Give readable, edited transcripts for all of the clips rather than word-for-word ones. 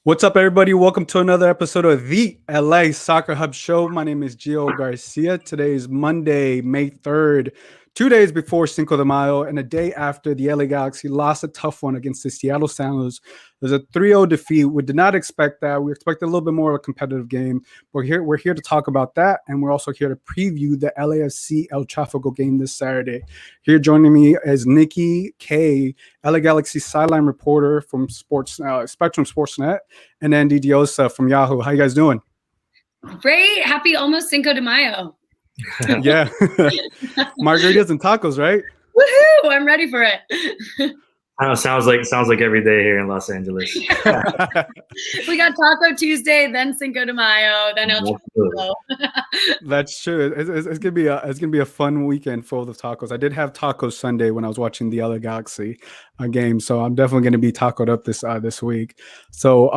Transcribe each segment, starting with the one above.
What's up, everybody? Welcome to another episode of the LA Soccer Hub Show. My name is Gio Garcia. Today is Monday, May 3rd, 2 days before Cinco de Mayo, and a day after the LA Galaxy lost a tough one against the Seattle Sounders. There's a 3-0 defeat. We did not expect that. We expected a little bit more of a competitive game. We're here to talk about that, and we're also here to preview the LAFC El Trafico game this Saturday. Here joining me is Nikki Kay, LA Galaxy sideline reporter from Spectrum Sportsnet, and Andy Deossa from Yahoo. How you guys doing? Great. Happy almost Cinco de Mayo. Yeah. Margaritas and tacos, right? Woohoo! I'm ready for it. I know, sounds like every day here in Los Angeles. We got Taco Tuesday, then Cinco de Mayo, then El Trafico. That's true. It's gonna be a fun weekend full of tacos. I did have tacos Sunday when I was watching the LA Galaxy game, so I'm definitely gonna be tacoed up this week. So,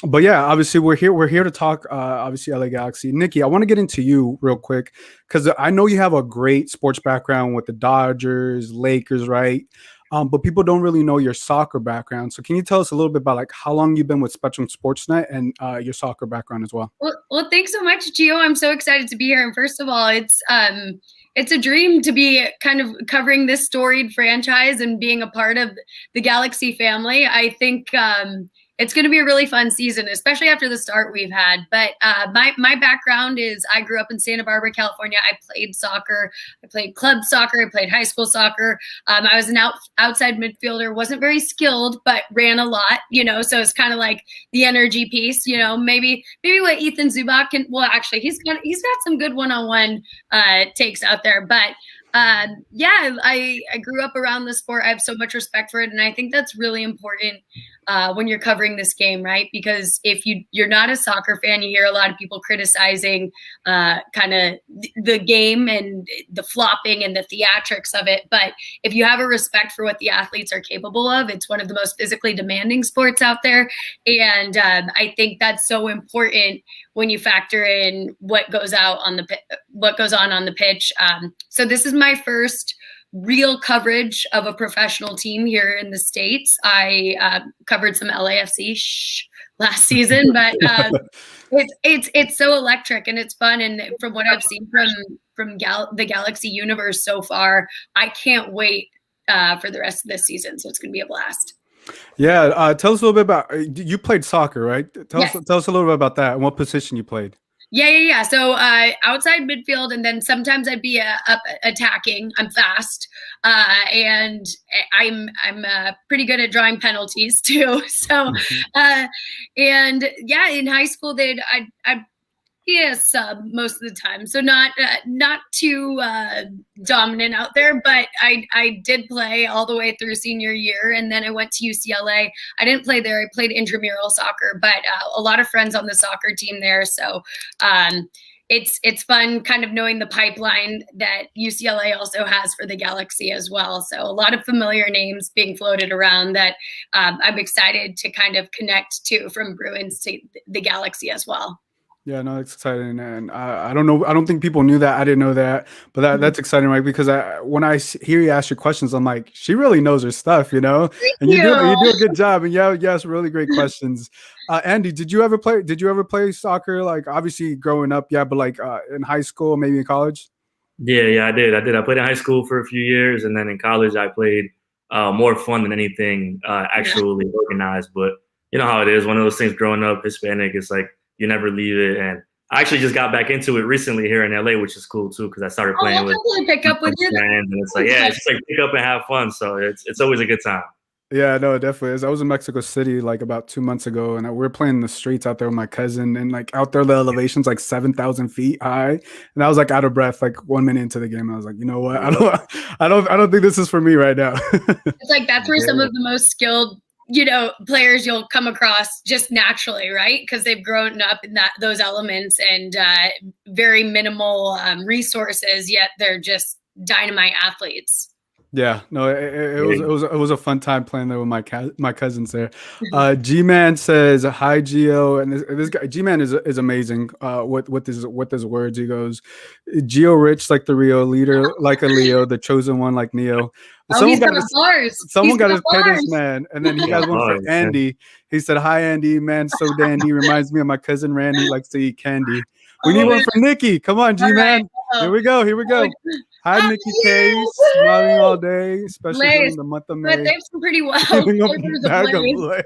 but yeah, obviously we're here to talk. Obviously LA Galaxy. Nikki, I want to get into you real quick because I know you have a great sports background with the Dodgers, Lakers, right? But people don't really know your soccer background. So can you tell us a little bit about like how long you've been with Spectrum Sportsnet and your soccer background as well? Well, thanks so much, Gio. I'm so excited to be here. And first of all, it's a dream to be kind of covering this storied franchise and being a part of the Galaxy family. I think it's going to be a really fun season, especially after the start we've had. But my background is I grew up in Santa Barbara, California. I played soccer. I played club soccer. I played high school soccer. I was an outside midfielder, wasn't very skilled, but ran a lot, so it's kind of like the energy piece, maybe what Ethan Zubak can, well, actually he's got some good one-on-one takes out there, but yeah, I grew up around the sport. I have so much respect for it. And I think that's really important when you're covering this game, right? Because if you're not a soccer fan, you hear a lot of people criticizing kind of the game and the flopping and the theatrics of it. But if you have a respect for what the athletes are capable of, it's one of the most physically demanding sports out there. And I think that's so important when you factor in what goes on on the pitch. So this is my first real coverage of a professional team here in the States. I covered some LAFC last season, but it's so electric and it's fun. And from what I've seen from the Galaxy universe so far, I can't wait for the rest of this season. So it's going to be a blast. Yeah, tell us a little bit about you played soccer, right? Tell us a little bit about that and what position you played. Yeah. So outside midfield, and then sometimes I'd be up attacking. I'm fast, and I'm pretty good at drawing penalties too. So, and yeah, in high school I'd be a sub most of the time, so not too dominant out there. But I did play all the way through senior year, and then I went to UCLA. I didn't play there. I played intramural soccer, but a lot of friends on the soccer team there. So it's fun kind of knowing the pipeline that UCLA also has for the Galaxy as well. So a lot of familiar names being floated around that I'm excited to kind of connect to, from Bruins to the Galaxy as well. Yeah, no, it's exciting, and I don't know. I don't think people knew that. I didn't know that, but that's exciting, right? Because when I hear you ask your questions, I'm like, she really knows her stuff, and you do a good job, and you ask really great questions. Andy, did you ever play soccer? Like, obviously growing up, yeah, but like in high school, maybe in college. Yeah, I did. I played in high school for a few years, and then in college, I played more fun than anything actually organized. But you know how it is. One of those things growing up Hispanic, it's like you never leave it. And I actually just got back into it recently here in LA, which is cool too, because I started playing with pick up with you. And it's like, it's just like pick up and have fun. So it's always a good time. Yeah, no, it definitely is. I was in Mexico City like about 2 months ago, and we were playing in the streets out there with my cousin, and like out there the elevation's like 7,000 feet high, and I was like out of breath like 1 minute into the game. I was like, you know what, I don't think this is for me right now. It's like that's where some of the most skilled players you'll come across just naturally, right? Because they've grown up in those elements and very minimal resources, yet they're just dynamite athletes. Yeah, no, it was a fun time playing there with my cousins there. G-Man says hi, Gio, and this guy G-Man is amazing. With his words, he goes, Gio rich like the Rio, leader like a Leo, the chosen one like Neo. Oh, he's got bars. Someone got to pay this man. And then he has one for Andy. He said, hi, Andy, man, so dandy. Reminds me of my cousin Randy, likes to eat candy. We need one for Nikki. Come on, G-Man. Right. Here we go. Hi, Nikki Kay, smiling all day, especially during the month of May. But they have some pretty wild flavors of Lay's.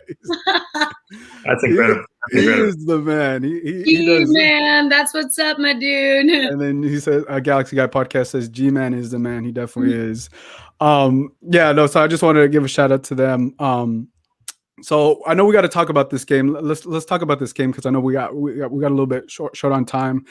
That's incredible. He is the man. He does. Man, that's what's up, my dude. And then he says, Galaxy Guy Podcast says, G-Man is the man. He definitely is. So I just wanted to give a shout out to them. So I know we got to talk about this game. Let's talk about this game because I know we got a little bit short on time.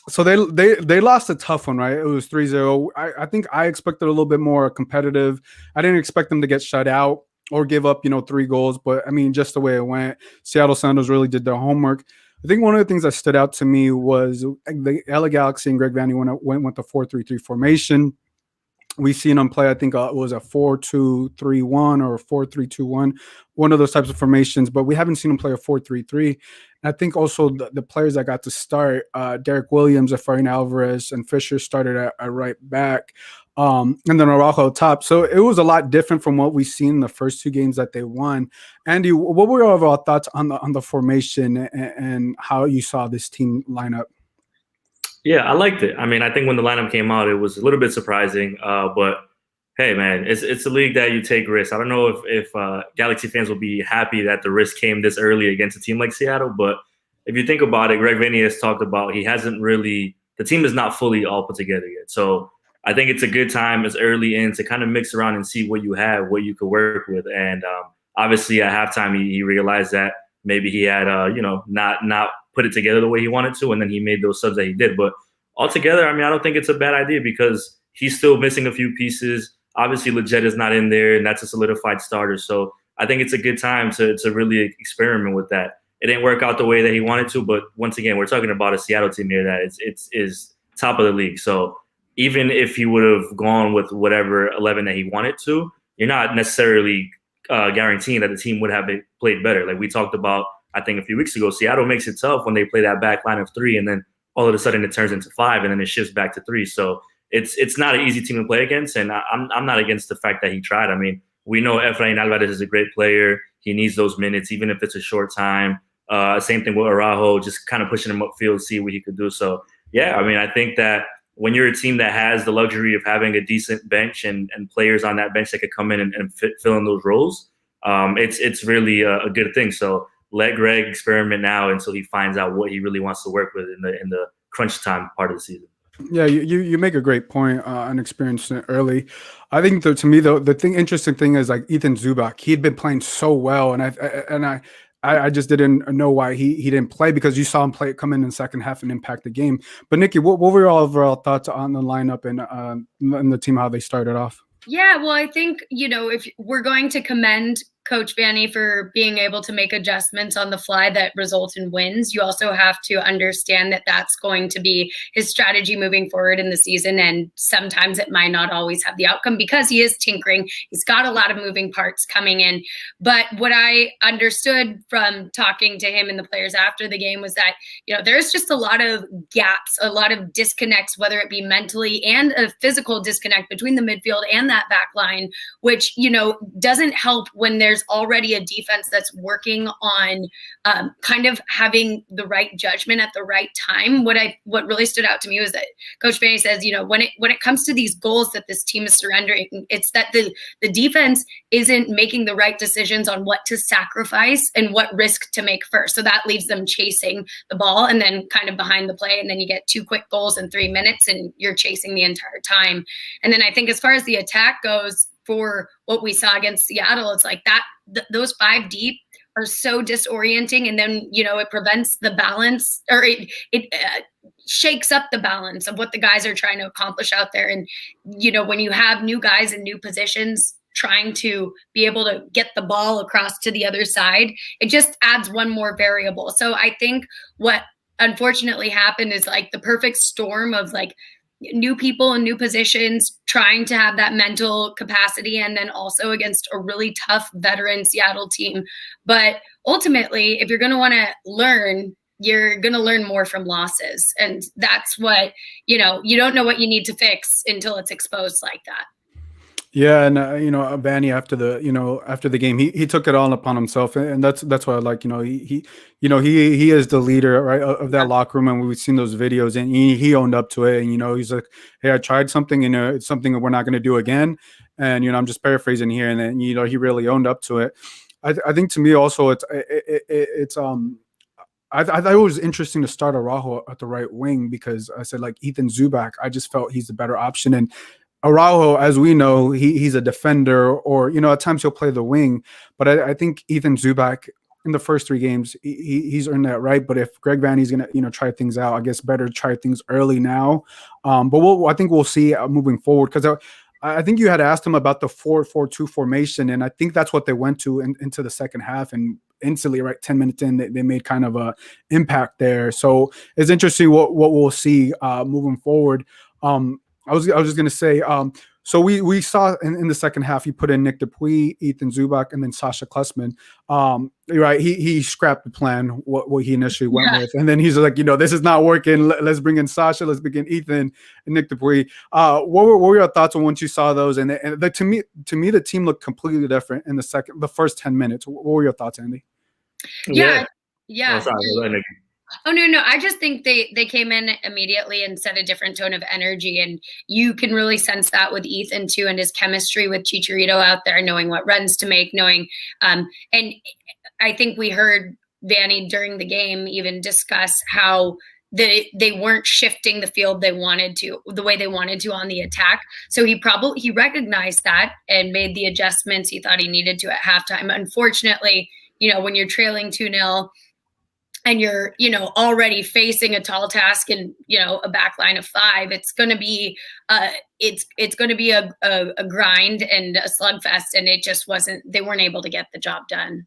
So they lost a tough one, right? It was 3-0. I think I expected a little bit more competitive. I didn't expect them to get shut out or give up, 3 goals. But I mean, just the way it went, Seattle Sounders really did their homework. I think one of the things that stood out to me was the LA Galaxy and Greg Vanney went with the 4-3-3 formation. We've seen them play, I think it was a 4-2-3-1 or a 4-3-2-1, one of those types of formations, but we haven't seen them play a 4-3-3. And I think also the players that got to start, Derek Williams, Efrain Alvarez, and Fisher started at right back, and then Araujo top. So it was a lot different from what we've seen in the first 2 games that they won. Andy, what were your overall thoughts on the formation and how you saw this team line up? Yeah, I liked it. I mean, I think when the lineup came out, it was a little bit surprising. But hey, man, it's a league that you take risks. I don't know if Galaxy fans will be happy that the risk came this early against a team like Seattle. But if you think about it, Greg Vanney has talked about the team is not fully all put together yet. So I think it's a good time as early in to kind of mix around and see what you have, what you could work with. And obviously at halftime, he realized that maybe he had, not put it together the way he wanted to, and then he made those subs that he did. But altogether, I mean, I don't think it's a bad idea because he's still missing a few pieces. Obviously, Leggett is not in there, and that's a solidified starter. So I think it's a good time to really experiment with that. It didn't work out the way that he wanted to, but once again, we're talking about a Seattle team here that is top of the league. So even if he would have gone with whatever 11 that he wanted to, you're not necessarily guaranteeing that the team would have played better. Like we talked about, I think a few weeks ago, Seattle makes it tough when they play that back line of 3, and then all of a sudden it turns into 5, and then it shifts back to 3. So it's not an easy team to play against, and I'm not against the fact that he tried. I mean, we know Efrain Alvarez is a great player. He needs those minutes, even if it's a short time. Same thing with Araujo, just kind of pushing him upfield, see what he could do. So, yeah, I mean, I think that when you're a team that has the luxury of having a decent bench and players on that bench that could come in and fill in those roles, it's really a good thing. So let Greg experiment now until he finds out what he really wants to work with in the crunch time part of the season. Yeah, you make a great point on experiencing it early. I think to me the interesting thing is like Ethan Zubak. He'd been playing so well, and I just didn't know why he didn't play, because you saw him come in the second half and impact the game. But Nikki, what were your overall thoughts on the lineup and the team, how they started off? Yeah, well, I think, if we're going to commend Coach Vanney for being able to make adjustments on the fly that result in wins, you also have to understand that that's going to be his strategy moving forward in the season. And sometimes it might not always have the outcome because he is tinkering. He's got a lot of moving parts coming in. But what I understood from talking to him and the players after the game was that, there's just a lot of gaps, a lot of disconnects, whether it be mentally and a physical disconnect between the midfield and that back line, which, doesn't help when there's already a defense that's working on kind of having the right judgment at the right time. What really stood out to me was that Coach Vanney says, when it comes to these goals that this team is surrendering, it's that the defense isn't making the right decisions on what to sacrifice and what risk to make first. So that leaves them chasing the ball and then kind of behind the play, and then you get 2 quick goals in 3 minutes and you're chasing the entire time. And then I think as far as the attack goes, for what we saw against Seattle, it's like that those 5 deep are so disorienting, and then it prevents the balance, or it shakes up the balance of what the guys are trying to accomplish out there. And when you have new guys in new positions trying to be able to get the ball across to the other side, it just adds one more variable. So I think what unfortunately happened is like the perfect storm of like new people in new positions, trying to have that mental capacity, and then also against a really tough veteran Seattle team. But ultimately, if you're going to want to learn, you're going to learn more from losses. And that's what, you don't know what you need to fix until it's exposed like that. Yeah, and Vanney after the game, he took it all upon himself, and that's what I like. He is the leader, right, of that locker room, and we've seen those videos, and he owned up to it, and he's like, hey, I tried something, and it's something that we're not going to do again, and I'm just paraphrasing here, and then he really owned up to it. I think to me also I thought it was interesting to start Araujo at the right wing, because I said, like, Ethan Zubak, I just felt he's the better option. And Araujo, as we know, he's a defender, or at times he'll play the wing. But I think Ethan Zubak in the first 3 games, he's earned that right. But if Greg Vanney's gonna try things out, I guess better try things early now. But I think we'll see moving forward, because I think you had asked him about the 4-4-2 formation, and I think that's what they went to into the second half, and instantly, right, 10 minutes in, they made kind of a impact there. So it's interesting what we'll see moving forward. I was just gonna say, so we saw in the second half, he put in Nick Dupuis, Ethan Zubak, and then Sasha Klesman. Right, he scrapped the plan what he initially went with, and then he's like, this is not working. Let's bring in Sasha. Let's bring in Ethan and Nick Dupuis. What were your thoughts on once you saw those? And to me, the team looked completely different in the first 10 minutes. What were your thoughts, Andy? Yeah. Oh, sorry. Oh, no. I just think they came in immediately and set a different tone of energy. And you can really sense that with Ethan too, and his chemistry with Chicharito out there, knowing what runs to make, and I think we heard Vanney during the game even discuss how they weren't shifting the field the way they wanted to on the attack. So he recognized that and made the adjustments he thought he needed to at halftime. Unfortunately, when you're trailing 2-0, and you're, already facing a tall task and, a back line of 5, it's going to be, it's going to be a grind and a slugfest. And it just they weren't able to get the job done.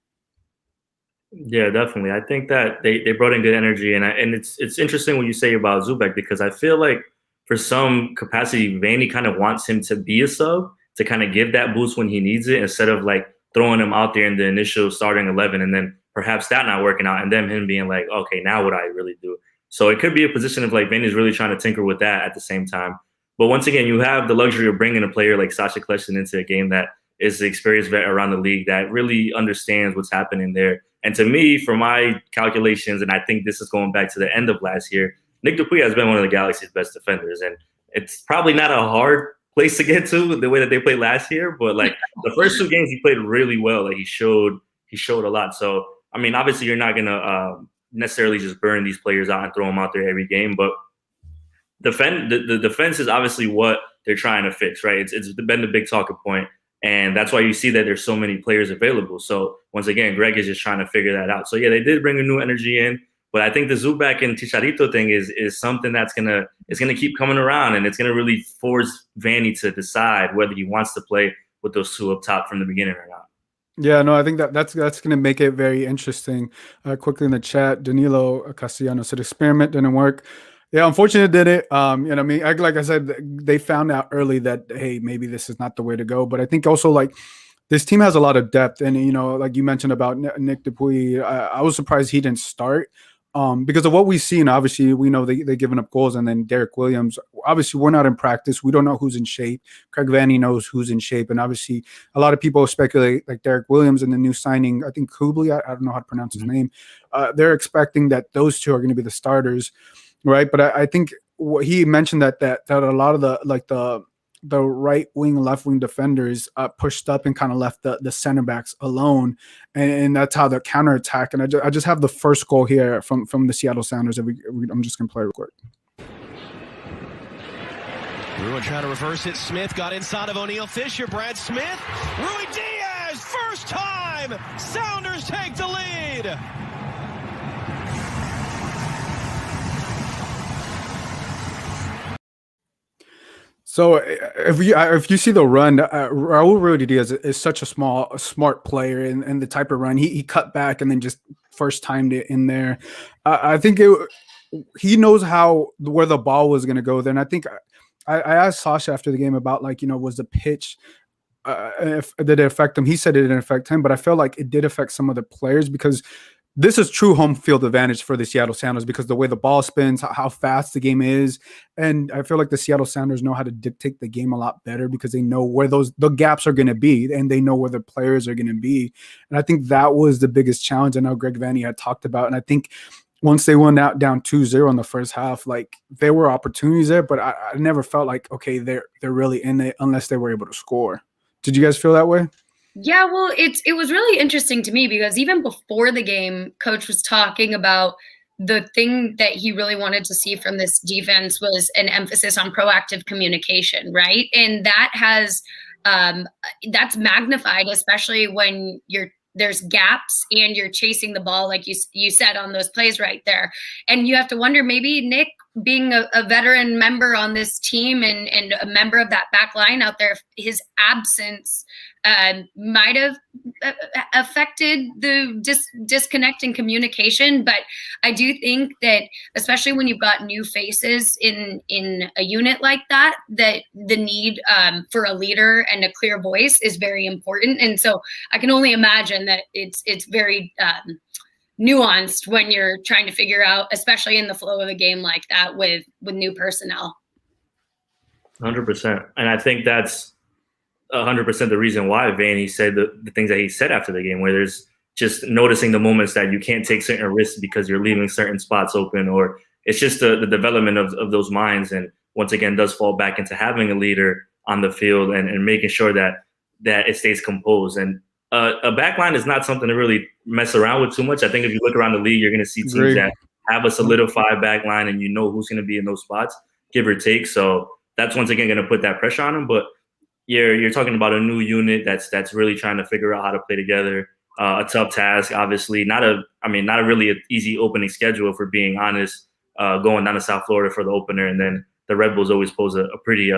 Yeah, definitely. I think that they brought in good energy, and it's interesting what you say about Zubek, because I feel like for some capacity, Vanney kind of wants him to be a sub, to kind of give that boost when he needs it, instead of like throwing him out there in the initial starting 11 and then perhaps that not working out, and then him being like, okay, now what I really do. So it could be a position of like Vanney's really trying to tinker with that at the same time. But once again, you have the luxury of bringing a player like Sasha Klesman into a game that is the experienced vet around the league that really understands what's happening there. And to me, for my calculations, and I think this is going back to the end of last year, Nick Dupuis has been one of the Galaxy's best defenders. And it's probably not a hard place to get to the way that they played last year, but like the first 2 games he played really well. Like he showed a lot. So I mean, obviously you're not gonna necessarily just burn these players out and throw them out there every game, but the defense is obviously what they're trying to fix, right? It's been the big talking point, and that's why you see that there's so many players available. So once again, Greg is just trying to figure that out. So yeah, they did bring a new energy in, but I think the Zubak and Chicharito thing is something that's gonna keep coming around, and it's gonna really force Vanney to decide whether he wants to play with those 2 up top from the beginning or not. Yeah, no, I think that's going to make it very interesting. Quickly in the chat, Danilo Castellano said experiment didn't work. Yeah, unfortunately, it didn't. I mean, like I said, they found out early that, hey, maybe this is not the way to go. But I think also, like, this team has a lot of depth, and like you mentioned about Nick Dupuis, I was surprised he didn't start. Because of what we've seen. Obviously, we know they're giving up goals, and then Derek Williams. Obviously, we're not in practice. We don't know who's in shape. Craig Vanney knows who's in shape, and obviously, a lot of people speculate like Derek Williams and the new signing. I think Kubli. I don't know how to pronounce his name. They're expecting that those 2 are going to be the starters, right? But I think what he mentioned that a lot of the right wing, left wing defenders pushed up and kind of left the center backs alone, and that's how the counterattack. And I just have the first goal here from the Seattle Sounders. I'm just gonna play real quick. Bruin trying to reverse it. Smith got inside of O'Neal Fisher. Brad Smith. Rui Diaz, first time. Sounders take the lead. So if you see the run, Raul Ruiz is such a smart player, and the type of run he cut back and then just first timed it in there. I think he knows where the ball was going to go there, and I think I asked Sasha after the game about, like, was the pitch, if did it affect him? He said it didn't affect him, but I feel like it did affect some of the players, because this is true home field advantage for the Seattle Sounders, because the way the ball spins, how fast the game is. And I feel like the Seattle Sounders know how to dictate the game a lot better, because they know where the gaps are going to be, and they know where the players are going to be. And I think that was the biggest challenge I know Greg Vanney had talked about. And I think once they went out down 2-0 in the first half, like, there were opportunities there, but I never felt like, okay, they're really in it unless they were able to score. Did you guys feel that way? Yeah, well, it was really interesting to me, because even before the game, Coach was talking about the thing that he really wanted to see from this defense was an emphasis on proactive communication, right? And that has that's magnified, especially when there's gaps and you're chasing the ball, like you said on those plays right there. And you have to wonder, maybe Nick, being a veteran member on this team and a member of that back line out there, his absence might have affected the disconnect in communication. But I do think that, especially when you've got new faces in a unit like that, that the need for a leader and a clear voice is very important. And so I can only imagine that it's very nuanced when you're trying to figure out, especially in the flow of a game like that with new personnel. 100%. And I think that's 100% the reason why Vanney said the things that he said after the game, where there's just noticing the moments that you can't take certain risks because you're leaving certain spots open, or it's just the development of those minds. And once again, does fall back into having a leader on the field and making sure that it stays composed. And a back line is not something to really mess around with too much. I think if you look around the league, you're going to see teams that have a solidified back line, and you know who's going to be in those spots, give or take. So that's once again going to put that pressure on them. But you're talking about a new unit that's really trying to figure out how to play together. A tough task, obviously. Not a really an easy opening schedule, for being honest. Going down to South Florida for the opener, and then the Red Bulls always pose a pretty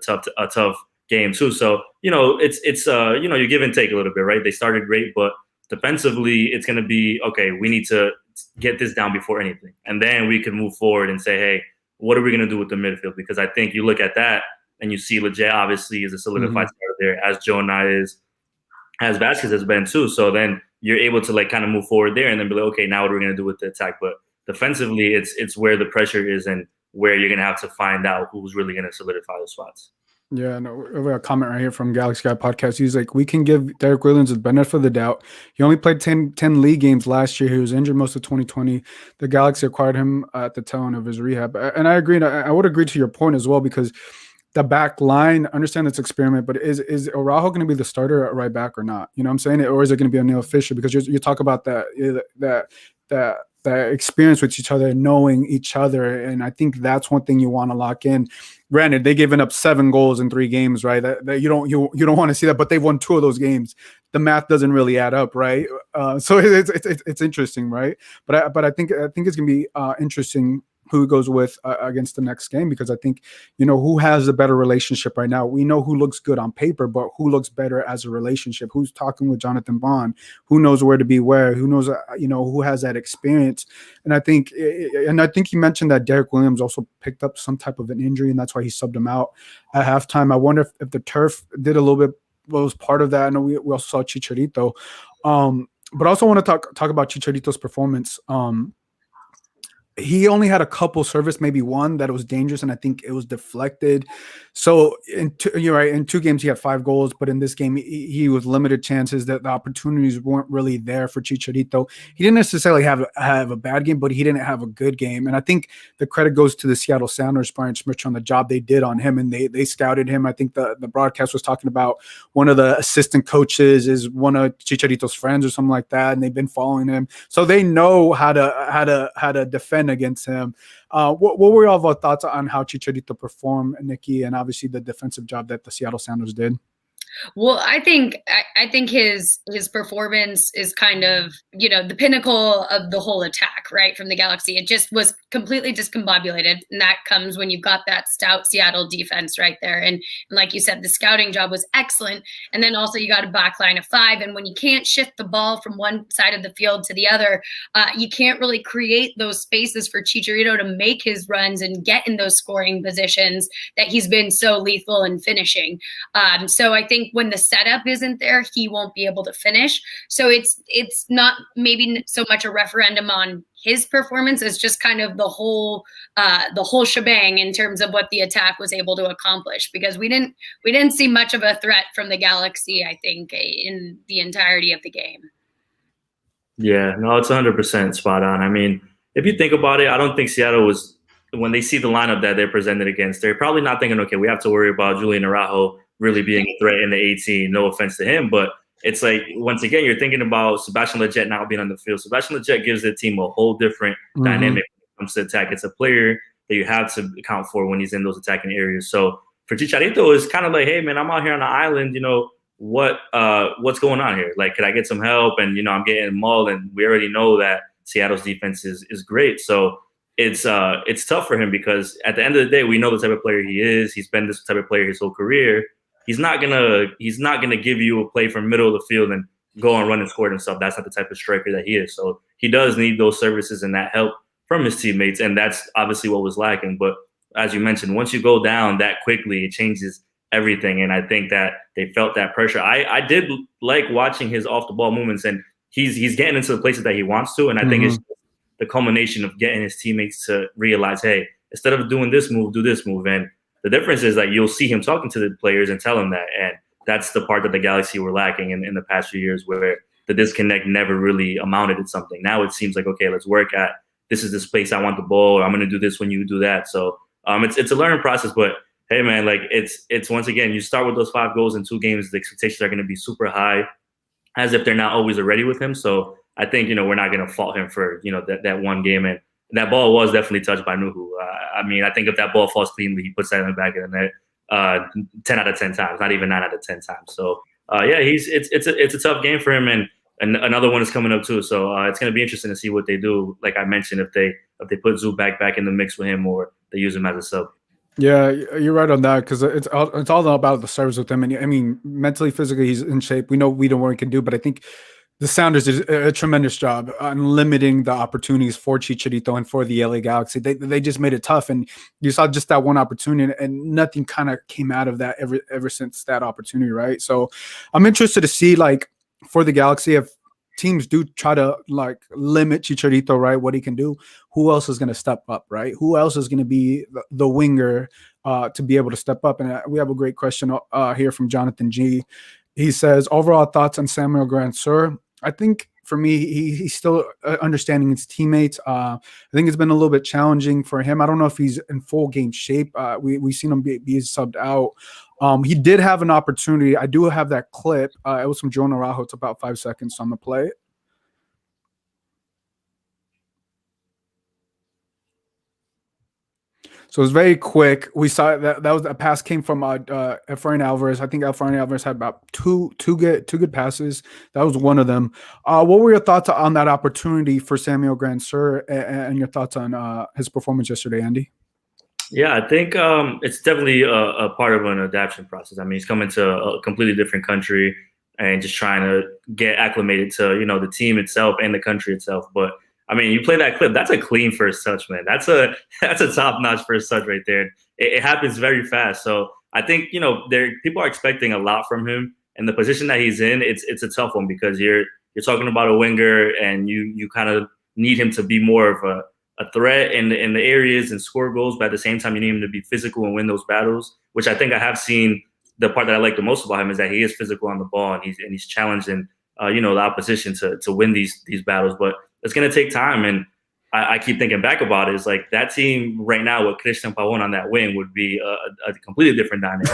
tough game too. So it's you give and take a little bit, right? They started great, but defensively, it's going to be okay. We need to get this down before anything, and then we can move forward and say, hey, what are we going to do with the midfield? Because I think you look at that and you see Leggett obviously is a solidified starter there, as Jonah is, as Vasquez has been too. So then you're able to kind of move forward there, and then be like, okay, now what are we going to do with the attack? But defensively, it's where the pressure is and where you're going to have to find out who's really going to solidify the spots. Yeah, no, we have a comment right here from Galaxy Guy Podcast. He's like, we can give Derek Williams the benefit of the doubt. He only played 10 league games last year. He was injured most of 2020. The Galaxy acquired him at the tail end of his rehab. And I agree. And I would agree to your point as well, because the back line, understand it's experiment, but is Araujo going to be the starter at right back or not? You know what I'm saying? Or is it going to be Neil Fisher? Because you talk about that experience with each other, knowing each other. And I think that's one thing you want to lock in. Granted, they've given up 7 goals in 3 games, right? That you don't want to see that, but they've won 2 of those games. The math doesn't really add up, right? So it's interesting, right? But I think it's gonna be interesting who goes with against the next game, because I think who has a better relationship right now. We know who looks good on paper, but who looks better as a relationship? Who's talking with Jonathan Bond? Who knows where to be where? Who knows who has that experience? And I think you mentioned that Derek Williams also picked up some type of an injury, and that's why he subbed him out at halftime. I wonder if the turf did a little bit, was part of that. I know we also saw Chicharito, but I also want to talk about Chicharito's performance. He only had a couple service, maybe one that was dangerous, and I think it was deflected. So you're right. In 2 games, he had 5 goals, but in this game, he was limited chances. That the opportunities weren't really there for Chicharito. He didn't necessarily have a bad game, but he didn't have a good game. And I think the credit goes to the Seattle Sounders, Brian Schmitz, on the job they did on him, and they scouted him. I think the broadcast was talking about one of the assistant coaches is one of Chicharito's friends or something like that, and they've been following him, so they know how to defend against him. What were all of our thoughts on how Chicharito performed, Nikki, and obviously the defensive job that the Seattle Sounders did? Well, I think his performance is kind of, the pinnacle of the whole attack, right, from the Galaxy. It just was completely discombobulated, and that comes when you've got that stout Seattle defense right there. And like you said, the scouting job was excellent, and then also you got a back line of 5, and when you can't shift the ball from one side of the field to the other, you can't really create those spaces for Chicharito to make his runs and get in those scoring positions that he's been so lethal in finishing. So I think when the setup isn't there, he won't be able to finish. So it's not maybe so much a referendum on his performance as just kind of the whole shebang in terms of what the attack was able to accomplish, because we didn't see much of a threat from the Galaxy, I think, in the entirety of the game. Yeah, no, it's 100% spot on. I mean, if you think about it, I don't think Seattle was, when they see the lineup that they're presented against, they're probably not thinking, okay, we have to worry about Julian Araujo really being a threat in the 18. No offense to him, but it's like, once again, you're thinking about Sebastian Lletget not being on the field. Sebastian Lletget gives the team a whole different dynamic when it comes to attack. It's a player that you have to account for when he's in those attacking areas. So for Chicharito, it's kind of like, hey, man, I'm out here on the island, what's going on here? Like, could I get some help? And, I'm getting mauled, and we already know that Seattle's defense is great. So it's tough for him, because at the end of the day, we know the type of player he is. He's been this type of player his whole career. He's not gonna give you a play from middle of the field and go and run and score himself. That's not the type of striker that he is. So he does need those services and that help from his teammates, and that's obviously what was lacking. But as you mentioned, once you go down that quickly, it changes everything. And I think that they felt that pressure. I did like watching his off the ball movements, and he's getting into the places that he wants to. And I think it's the culmination of getting his teammates to realize, hey, instead of doing this move, do this move. And the difference is that you'll see him talking to the players and tell them that. And that's the part that the Galaxy were lacking in the past few years, where the disconnect never really amounted to something. Now it seems like, okay, let's work at, this is the space I want the ball, or I'm going to do this when you do that. So it's a learning process, but hey, man, like it's once again, you start with those 5 goals in 2 games, the expectations are going to be super high, as if they're not always already with him. So I think, we're not going to fault him for, that one game. And that ball was definitely touched by Nuhu. I mean, I think if that ball falls cleanly, he puts that in the back of the net 10 out of 10 times, not even 9 out of 10 times. So yeah, it's a tough game for him, and another one is coming up too. So it's going to be interesting to see what they do. Like I mentioned, if they put Zubak back in the mix with him, or they use him as a sub. Yeah, you're right on that, because it's all about the service with him. And I mean, mentally, physically, he's in shape. We know we don't what he can do, but I think the Sounders did a tremendous job on limiting the opportunities for Chicharito and for the LA Galaxy. They just made it tough, and you saw just that one opportunity, and nothing kind of came out of that ever since that opportunity, right? So I'm interested to see, like, for the Galaxy, if teams do try to like limit Chicharito, right, what he can do, who else is going to step up, right? Who else is going to be the winger to be able to step up? And we have a great question here from Jonathan G. He says, overall thoughts on Samuel Grandsir? I think for me, he's still understanding his teammates. I think it's been a little bit challenging for him. I don't know if he's in full game shape. We've seen him be subbed out. He did have an opportunity. I do have that clip. It was from Julian Araujo. It's about 5 seconds, so I'm going to play it. So it was very quick. We saw that was a pass came from Efrain Alvarez. I think Efrain Alvarez had about two good passes. That was one of them. What were your thoughts on that opportunity for Samuel Grandsir, and your thoughts on his performance yesterday, Andy? Yeah, I think it's definitely a part of an adaptation process. I mean, he's coming to a completely different country and just trying to get acclimated to, the team itself and the country itself. But I mean, you play that clip, that's a clean first touch, man. That's a top-notch first touch right there. It happens very fast. So I think, people are expecting a lot from him. And the position that he's in, it's a tough one, because you're talking about a winger, and you kind of need him to be more of a threat in the areas and score goals, but at the same time, you need him to be physical and win those battles, which I think I have seen. The part that I like the most about him is that he is physical on the ball, and he's challenging, the opposition to win these battles. But it's going to take time. And I keep thinking back about it. It's like that team right now with Christian Pavon on that wing would be a completely different dynamic.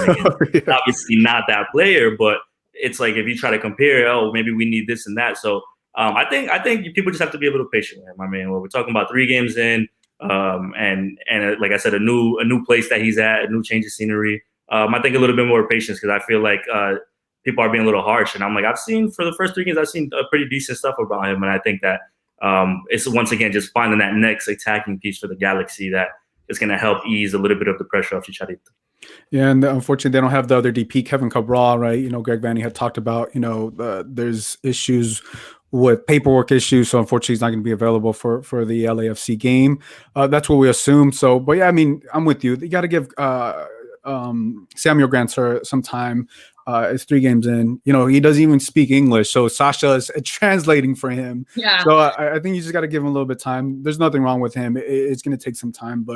Yeah. Obviously not that player, but it's like, if you try to compare, maybe we need this and that. So I think people just have to be a little patient with him. I mean, we're talking about 3 games in, and like I said, a new place that he's at, a new change of scenery. I think a little bit more patience, because I feel like people are being a little harsh. And I'm like, for the first 3 games, I've seen pretty decent stuff about him. And I think that it's once again just finding that next attacking piece for the Galaxy that is going to help ease a little bit of the pressure off Chicharito. Yeah, and unfortunately, they don't have the other DP, Kevin Cabral, right? You know, Greg Vanney had talked about, you know, there's issues with paperwork issues, so unfortunately, he's not going to be available for the LAFC game. That's what we assume. So, but yeah, I mean, I'm with you. You got to give Samuel Grandsir some time. It's 3 games in. You know, he doesn't even speak English, so Sasha is translating for him. Yeah. So I think you just got to give him a little bit of time. There's nothing wrong with him. It's going to take some time,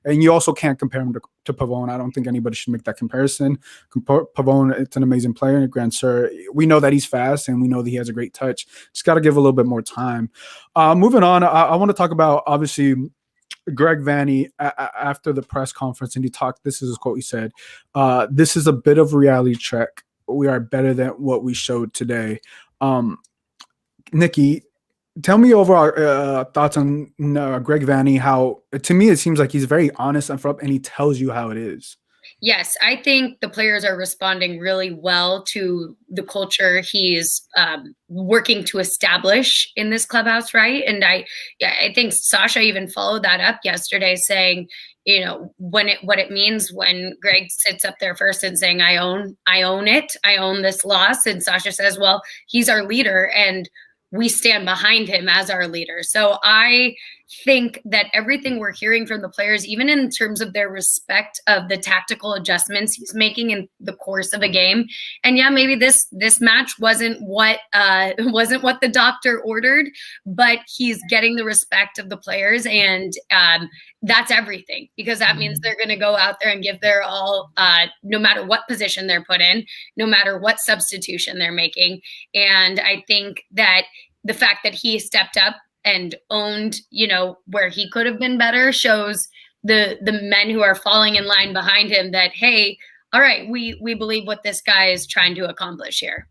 and you also can't compare him to Pavone. I don't think anybody should make that comparison. Pavone, it's an amazing player, and Grandsir, we know that he's fast, and we know that he has a great touch. Just got to give a little bit more time. Moving on, I want to talk about, obviously, Greg Vanney after the press conference, and he talked. This is his quote. He said, "This is a bit of a reality check. We are better than what we showed today." Nikki, tell me overall thoughts on Greg Vanney. How, to me, it seems like he's very honest and front, and he tells you how it is. Yes, I think the players are responding really well to the culture he's working to establish in this clubhouse, right? And I think Sasha even followed that up yesterday, saying, you know, what it means when Greg sits up there first and saying, I own it, I own this loss. And Sasha says, well, he's our leader, and we stand behind him as our leader. So I think that everything we're hearing from the players, even in terms of their respect of the tactical adjustments he's making in the course of a game, and yeah, maybe this match wasn't what the doctor ordered, but he's getting the respect of the players, and that's everything, because that means they're going to go out there and give their all, no matter what position they're put in, no matter what substitution they're making. And I think that the fact that he stepped up and owned, you know, where he could have been better shows the men who are falling in line behind him that, hey, all right, we believe what this guy is trying to accomplish here.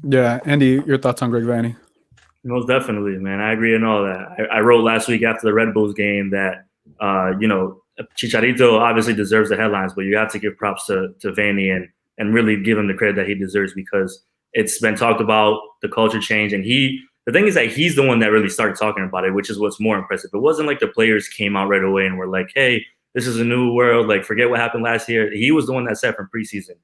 Yeah. Andy, your thoughts on Greg Vanney? Most definitely, man. I agree on all that. I wrote last week after the Red Bulls game that, you know, Chicharito obviously deserves the headlines, but you have to give props to Vanney and really give him the credit that he deserves, because it's been talked about, the culture change, and the thing is that he's the one that really started talking about it, which is what's more impressive. It wasn't like the players came out right away and were like, hey, this is a new world, like forget what happened last year. He was the one that said from preseason.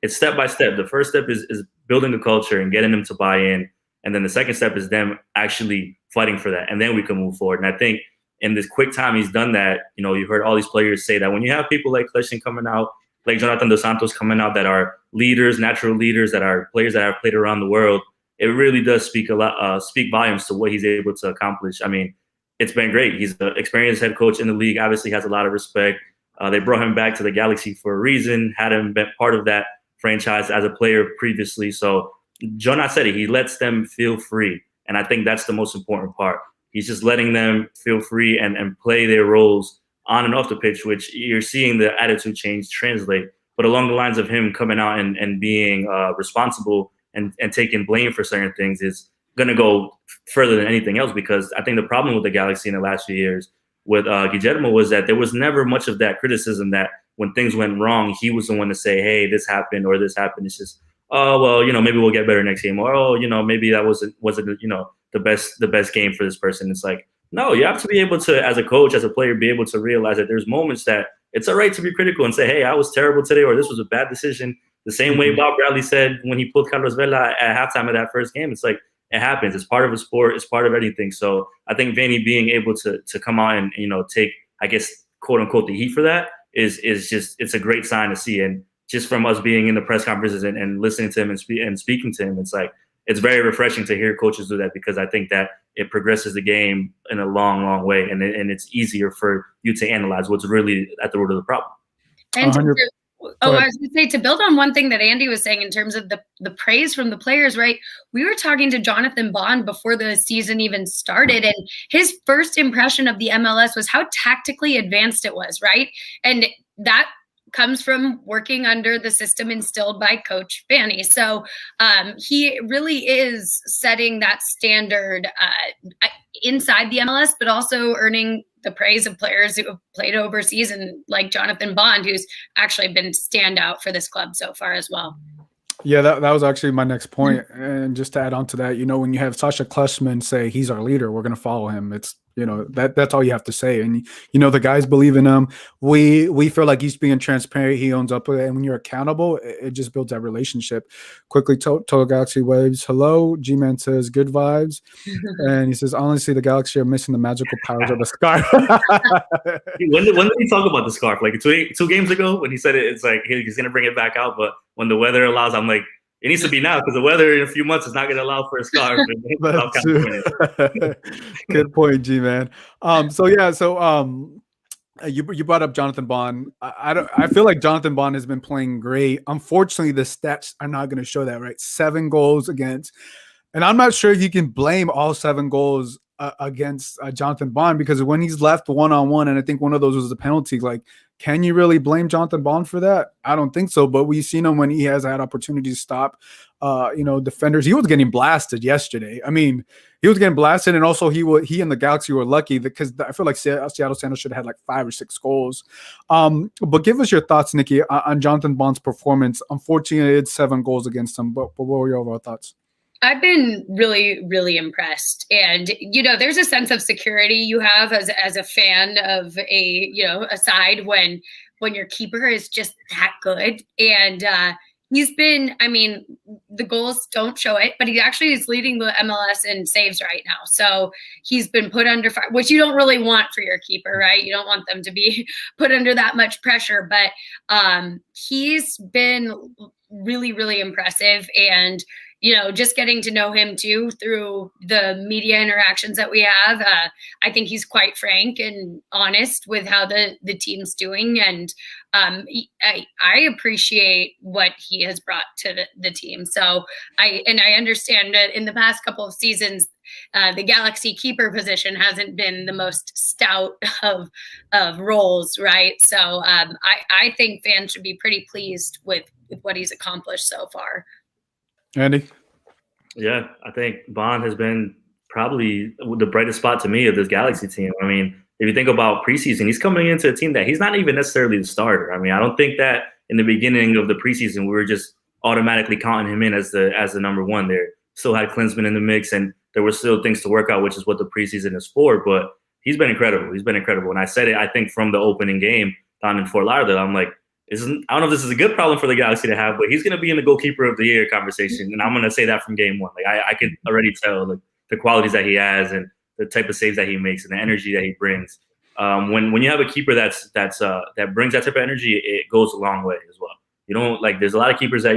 It's step by step. The first step is building the culture and getting them to buy in. And then the second step is them actually fighting for that. And then we can move forward. And I think in this quick time he's done that. You know, you've heard all these players say that when you have people like Cleshin coming out, like Jonathan Dos Santos coming out, that are leaders, natural leaders, that are players that have played around the world, it really does speak volumes to what he's able to accomplish. I mean, it's been great. He's an experienced head coach in the league, obviously has a lot of respect. They brought him back to the Galaxy for a reason, had him been part of that franchise as a player previously. So Jonah said it, he lets them feel free. And I think that's the most important part. He's just letting them feel free and play their roles on and off the pitch, which you're seeing the attitude change translate. But along the lines of him coming out and being responsible and taking blame for certain things is going to go further than anything else, because I think the problem with the Galaxy in the last few years with Guillermo was that there was never much of that criticism that when things went wrong, he was the one to say, hey, this happened or this happened. It's just, oh, well, you know, maybe we'll get better next game. Or, oh, you know, maybe that wasn't you know, the best game for this person. It's like, no, you have to be able to, as a coach, as a player, be able to realize that there's moments that it's all right to be critical and say, hey, I was terrible today, or this was a bad decision. The same way Bob Bradley said when he pulled Carlos Vela at halftime of that first game. It's like, it happens. It's part of a sport. It's part of anything. So I think Vanney being able to come out and, you know, take, I guess, quote unquote, the heat for that is just, it's a great sign to see. And just from us being in the press conferences and listening to him and speaking to him, it's like, it's very refreshing to hear coaches do that, because I think that it progresses the game in a long, long way. And it's easier for you to analyze what's really at the root of the problem. And I was going to say, to build on one thing that Andy was saying in terms of the praise from the players, right? We were talking to Jonathan Bond before the season even started, and his first impression of the MLS was how tactically advanced it was, right? And that comes from working under the system instilled by Coach Vanney. So he really is setting that standard inside the MLS, but also earning the praise of players who have played overseas, and like Jonathan Bond, who's actually been standout for this club so far as well. Yeah, that was actually my next point. And just to add on to that, when you have Sasha Klesman say he's our leader, we're going to follow him. It's, that's all you have to say. And, the guys believe in him. We feel like he's being transparent. He owns up with it. And when you're accountable, it just builds that relationship. Quickly, Total Galaxy waves. Hello. G-Man says, good vibes. And he says, honestly, the Galaxy are missing the magical powers of the scarf. when did he talk about the scarf? Like two games ago when he said it, it's like he's going to bring it back out. But when the weather allows, I'm like, it needs to be now because the weather in a few months is not going to allow for a scarf. Good point, G-Man. You brought up Jonathan Bond. I feel like Jonathan Bond has been playing great. Unfortunately, the stats are not going to show that, right? 7 goals against, and I'm not sure if you can blame all 7 goals against Jonathan Bond, because when he's left one-on-one, and I think one of those was a penalty, like, can you really blame Jonathan Bond for that? I don't think so, but we've seen him when he has had opportunities to stop, defenders. He was getting blasted yesterday. I mean, he was getting blasted, and also he and the Galaxy were lucky because I feel like Seattle Sanders should have had like 5 or 6 goals. But give us your thoughts, Nikki, on Jonathan Bond's performance. Unfortunately, it's 7 goals against him, but what were your overall thoughts? I've been really, really impressed. And, there's a sense of security you have as a fan of a side when your keeper is just that good. And he's been, the goals don't show it, but he actually is leading the MLS in saves right now. So he's been put under fire, which you don't really want for your keeper, right? You don't want them to be put under that much pressure. But he's been really, really impressive. And just getting to know him too through the media interactions that we have. I think he's quite frank and honest with how the team's doing. And I appreciate what he has brought to the team. So I understand that in the past couple of seasons, the Galaxy keeper position hasn't been the most stout of roles, right? So I think fans should be pretty pleased with what he's accomplished so far. Andy? Yeah, I think Bond has been probably the brightest spot to me of this Galaxy team. I mean, if you think about preseason, he's coming into a team that he's not even necessarily the starter. I mean, I don't think that in the beginning of the preseason we were just automatically counting him in as the number one there. Still had Klinsmann in the mix, and there were still things to work out, which is what the preseason is for. But he's been incredible. He's been incredible. And I said it, I think, from the opening game down in Fort Lauderdale, I'm like, I don't know if this is a good problem for the Galaxy to have, but he's going to be in the goalkeeper of the year conversation. And I'm going to say that from game one. Like I can already tell the qualities that he has and the type of saves that he makes and the energy that he brings. When you have a keeper that brings that type of energy, it goes a long way as well. You don't there's a lot of keepers that,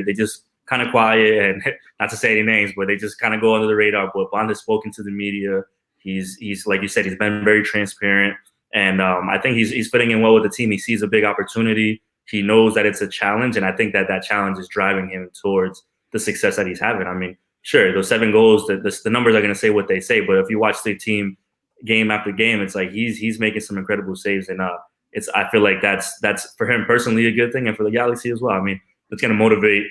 they just kind of quiet, and not to say any names, but they just kind of go under the radar. But Bond has spoken to the media. He's like you said, he's been very transparent. And I think he's fitting in well with the team. He sees a big opportunity. He knows that it's a challenge, and I think that challenge is driving him towards the success that he's having. I mean, sure, those 7 goals, the numbers are going to say what they say, but if you watch the team game after game, it's like he's making some incredible saves, and I feel like that's for him personally a good thing, and for the Galaxy as well. I mean, it's going to motivate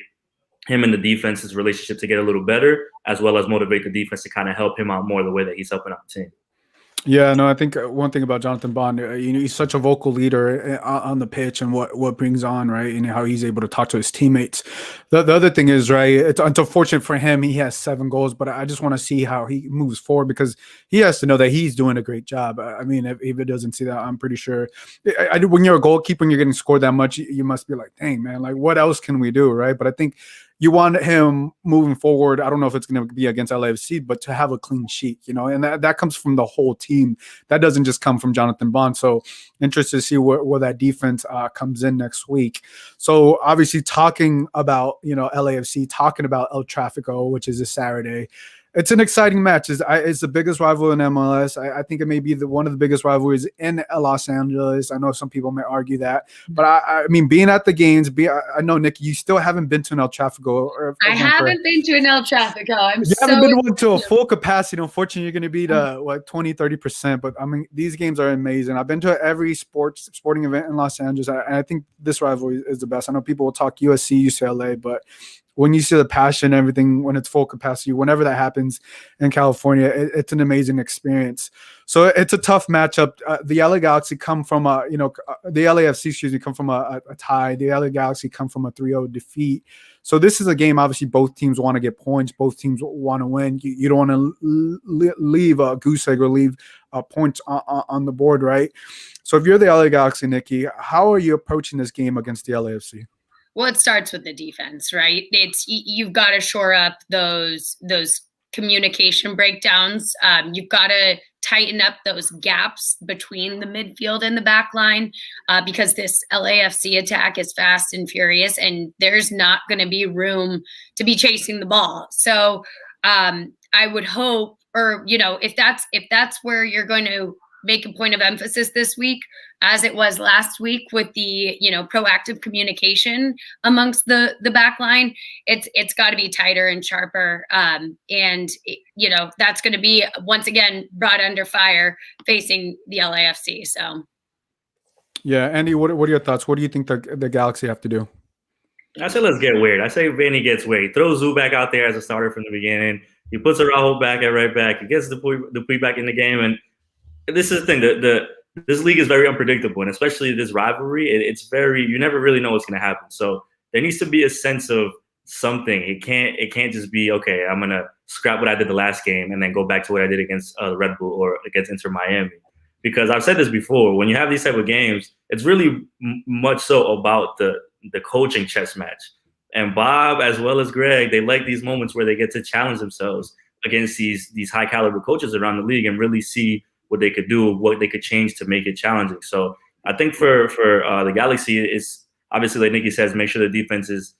him and the defense's relationship to get a little better, as well as motivate the defense to kind of help him out more the way that he's helping out the team. Yeah, no, I think one thing about Jonathan Bond, he's such a vocal leader on the pitch and what brings on, right, and how he's able to talk to his teammates. The other thing is, right, it's unfortunate for him. He has 7 goals, but I just want to see how he moves forward, because he has to know that he's doing a great job. I mean, if it doesn't see that, I'm pretty sure. When you're a goalkeeper and you're getting scored that much, you must be like, dang, man, like what else can we do, right? But I think you want him moving forward. I don't know if it's going to be against LAFC, but to have a clean sheet, and that comes from the whole team. That doesn't just come from Jonathan Bond. So interested to see where that defense comes in next week. So obviously talking about, LAFC, talking about El Trafico, which is this Saturday. It's an exciting match. It's the biggest rival in MLS. I think it may be one of the biggest rivalries in Los Angeles. I know some people may argue that, but I mean, being at the games, I know, Nikki, you still haven't been to an El Trafico. I haven't been to an El Trafico. You haven't been one to a full capacity. Unfortunately, you're going to be to 20-30%. But I mean, these games are amazing. I've been to every sporting event in Los Angeles, and I think this rivalry is the best. I know people will talk USC, UCLA, but when you see the passion and everything, when it's full capacity, whenever that happens in California, it's an amazing experience. So it's a tough matchup. The LA Galaxy come from the LAFC, come from a tie. The LA Galaxy come from a 3-0 defeat. So this is a game, obviously, both teams want to get points. Both teams want to win. You don't want to leave a goose egg or leave points on the board, right? So if you're the LA Galaxy, Nikki, how are you approaching this game against the LAFC? Well, it starts with the defense, right? You've got to shore up those communication breakdowns. You've got to tighten up those gaps between the midfield and the back line because this LAFC attack is fast and furious, and there's not going to be room to be chasing the ball. So I would hope, or if that's where you're going to make a point of emphasis this week, as it was last week with the proactive communication amongst the back line, it's got to be tighter and sharper, and that's going to be once again brought under fire facing the LAFC. So yeah, Andy, what are your thoughts? What do you think the Galaxy have to do? I say let's get weird. I say Vanney gets weird. Throw Zoo back out there as a starter from the beginning. He puts Araujo back at right back. He gets Dupuy back in the game, and this is the thing. This league is very unpredictable, and especially this rivalry, it's very, you never really know what's going to happen. So there needs to be a sense of something. It can't just be, okay, I'm going to scrap what I did the last game and then go back to what I did against Red Bull or against Inter Miami. Because I've said this before, when you have these type of games, it's really much so about the coaching chess match. And Bob, as well as Greg, they like these moments where they get to challenge themselves against these high caliber coaches around the league and really see what they could do, what they could change to make it challenging. So I think for the Galaxy, it's obviously, like Nikki says, make sure the defense is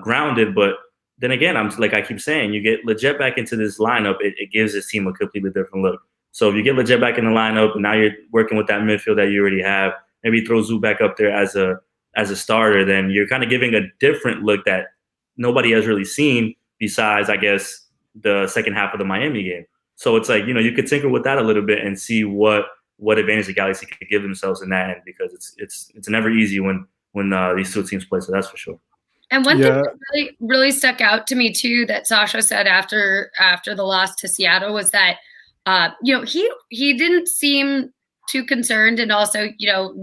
grounded. But then again, I keep saying, you get Lletget back into this lineup, it gives this team a completely different look. So if you get Lletget back in the lineup and now you're working with that midfield that you already have, maybe throw Zoo back up there as a starter, then you're kind of giving a different look that nobody has really seen besides, I guess, the second half of the Miami game. So it's like, you could tinker with that a little bit and see what advantage the Galaxy could give themselves in that end, because it's never easy when these two teams play. So that's for sure. And one thing that really, really stuck out to me too, that Sasha said after the loss to Seattle, was that he didn't seem too concerned, and also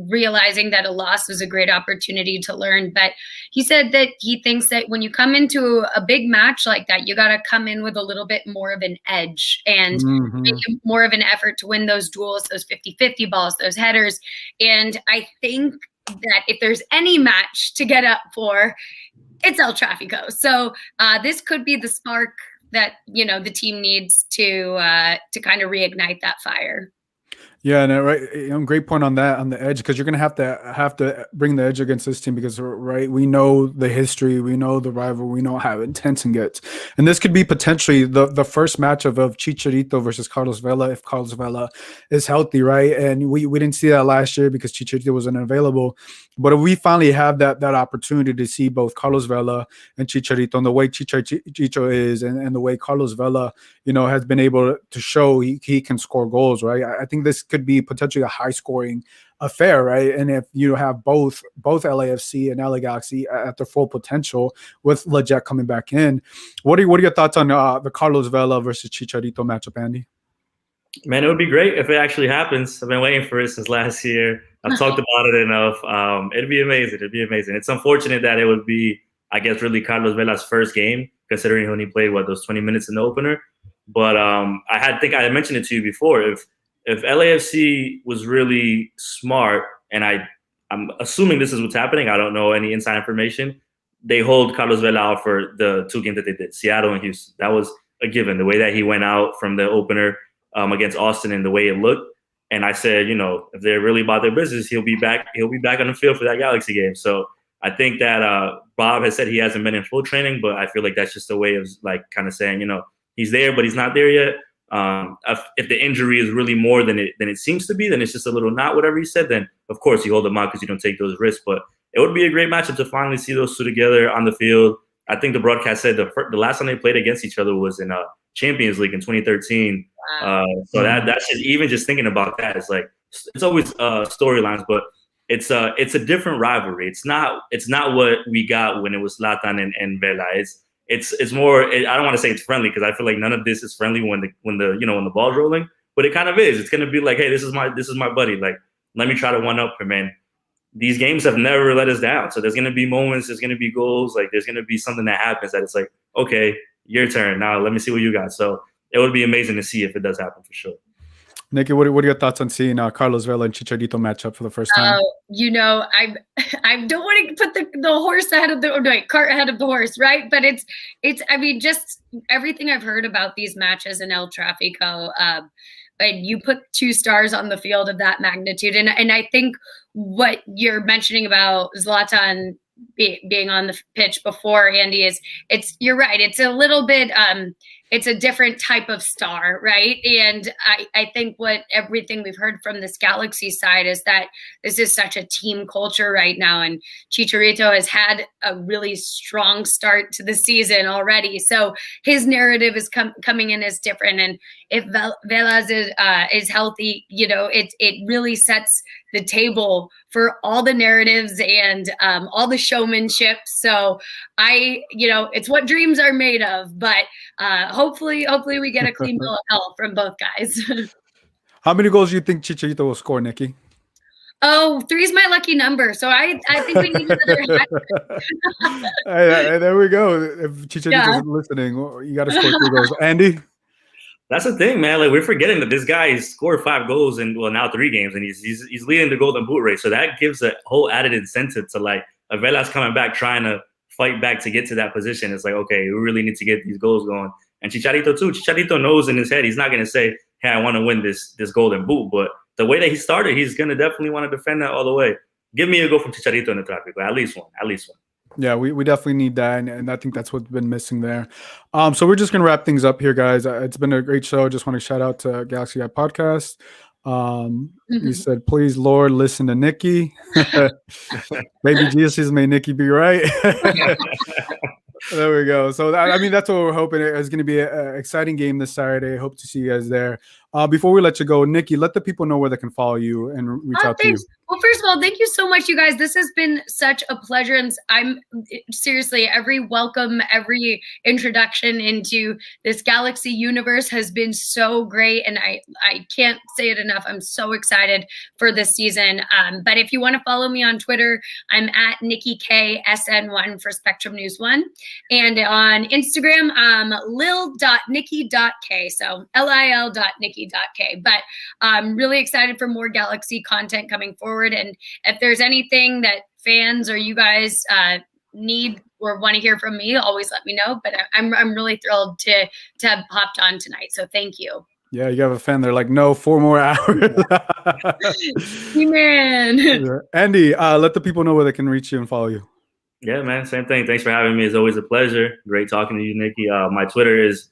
realizing that a loss was a great opportunity to learn. But he said that he thinks that when you come into a big match like that, you got to come in with a little bit more of an edge and make more of an effort to win those duels, those 50-50 balls, those headers. And I think that if there's any match to get up for, it's El Trafico. So this could be the spark that the team needs to kind of reignite that fire. Yeah, no, right. Great point on that, on the edge, because you're gonna have to bring the edge against this team, because we know the history, we know the rival, we know how intense it gets, and this could be potentially the first matchup of Chicharito versus Carlos Vela if Carlos Vela is healthy, right? And we didn't see that last year because Chicharito wasn't available, but if we finally have that opportunity to see both Carlos Vela and Chicharito, and the way Chicho is, and the way Carlos Vela, has been able to show he can score goals, right? I think this could be potentially a high-scoring affair, right? And if you have both LAFC and LA Galaxy at their full potential, with Lletget coming back in, what are your thoughts on the Carlos Vela versus Chicharito matchup, Andy? Man, it would be great if it actually happens. I've been waiting for it since last year. I've talked about it enough. It'd be amazing. It's unfortunate that it would be, I guess, really Carlos Vela's first game, considering he only played those 20 minutes in the opener. But I think I had mentioned it to you before. If LAFC was really smart, and I'm assuming this is what's happening, I don't know any inside information, they hold Carlos Vela out for the two games that they did, Seattle and Houston. That was a given, the way that he went out from the opener against Austin and the way it looked. And I said, if they're really about their business, he'll be back on the field for that Galaxy game. So I think that Bob has said he hasn't been in full training, but I feel like that's just a way of kind of saying, he's there, but he's not there yet. If the injury is really more than it seems to be, then it's just a little not whatever he said, then of course you hold them out because you don't take those risks. But it would be a great matchup to finally see those two together on the field. I think the broadcast said the last time they played against each other was in Champions League in 2013. Wow. So that's just, even just thinking about that, it's always storylines. But it's a different rivalry. It's not what we got when it was Zlatan and Vela. It's more. I don't want to say it's friendly because I feel like none of this is friendly when the ball's rolling. But it kind of is. It's gonna be like, hey, this is my buddy. Like, let me try to one up him, man. These games have never let us down. So there's gonna be moments. There's gonna be goals. Like, there's gonna be something that happens that it's like, okay, your turn now. Let me see what you got. So it would be amazing to see if it does happen for sure. Nikki, what are your thoughts on seeing Carlos Vela and Chicharito match up for the first time? I don't want to put the horse ahead of cart ahead of the horse, right? But it's I mean, just everything I've heard about these matches in El Trafico, and you put two stars on the field of that magnitude, and I think what you're mentioning about Zlatan being on the pitch before Andy you're right. It's a little bit it's a different type of star, right? And I think everything we've heard from this Galaxy side is that this is such a team culture right now, and Chicharito has had a really strong start to the season already. So his narrative is coming in as different, and if Velas is healthy, it really sets the table for all the narratives and all the showmanship. So it's what dreams are made of, but hopefully we get a clean bill of health from both guys. How many goals do you think Chicharito will score, Nikki? Oh, 3 is my lucky number. So I think we need another hat. Hey, there we go. If Chicharito's listening, you got to score 3 goals. Andy? That's the thing, man. Like, we're forgetting that this guy scored 5 goals in now 3 games, and he's leading the Golden Boot race. So that gives a whole added incentive to, like, Avelas coming back, trying to fight back to get to that position. It's like, okay, we really need to get these goals going. And Chicharito too. Chicharito knows in his head he's not going to say, hey, I want to win this Golden Boot. But the way that he started, he's going to definitely want to defend that all the way. Give me a goal from Chicharito in the Trafico. At least one. Yeah, we definitely need that, and I think that's what's been missing there. So we're just going to wrap things up here, guys. It's been a great show. Just want to shout out to Galaxy Guy Podcast. He said, please, Lord, listen to Nikki. Baby Jesus may Nikki be right. There we go. So, that's what we're hoping. It's going to be an exciting game this Saturday. Hope to see you guys there. Before we let you go, Nikki, let the people know where they can follow you and reach out to you. Well, first of all, thank you so much, you guys. This has been such a pleasure. And I'm seriously, every welcome, every introduction into this Galaxy universe has been so great. And I can't say it enough. I'm so excited for this season. But if you want to follow me on Twitter, I'm at Nikki Kay SN1 for Spectrum News 1. And on Instagram, lil.nikki.k. So lil.nikki.k. But I'm really excited for more Galaxy content coming forward. And if there's anything that fans or you guys need or want to hear from me, always let me know. But I'm really thrilled to have hopped on tonight. So thank you. Yeah, you have a fan. They're like, no, 4 more hours. Man. Andy, let the people know where they can reach you and follow you. Yeah, man, same thing. Thanks for having me. It's always a pleasure. Great talking to you, Nikki. My Twitter is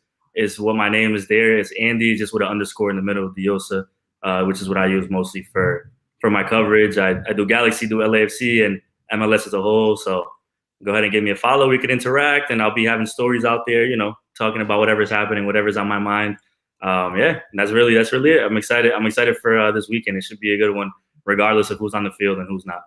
what my name is there. It's Andy, just with an underscore in the middle of Deossa, which is what I use mostly for my coverage. I do Galaxy, do LAFC, and MLS as a whole. So go ahead and give me a follow. We can interact, and I'll be having stories out there, talking about whatever's happening, whatever's on my mind. And that's really it. I'm excited for this weekend. It should be a good one, regardless of who's on the field and who's not.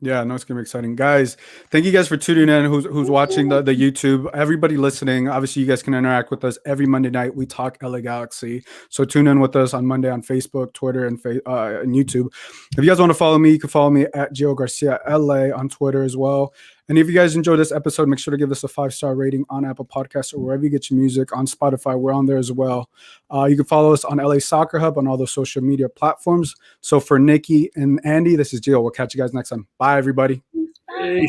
Yeah, no, it's gonna be exciting, guys. Thank you guys for tuning in. Who's watching the YouTube? Everybody listening. Obviously, you guys can interact with us every Monday night. We talk LA Galaxy, so tune in with us on Monday on Facebook, Twitter, and YouTube. If you guys want to follow me, you can follow me at Gio Garcia LA on Twitter as well. And if you guys enjoyed this episode, make sure to give us a 5-star rating on Apple Podcasts or wherever you get your music. On Spotify, we're on there as well. You can follow us on LA Soccer Hub on all those social media platforms. So for Nikki and Andy, this is Gio. We'll catch you guys next time. Bye, everybody. Bye.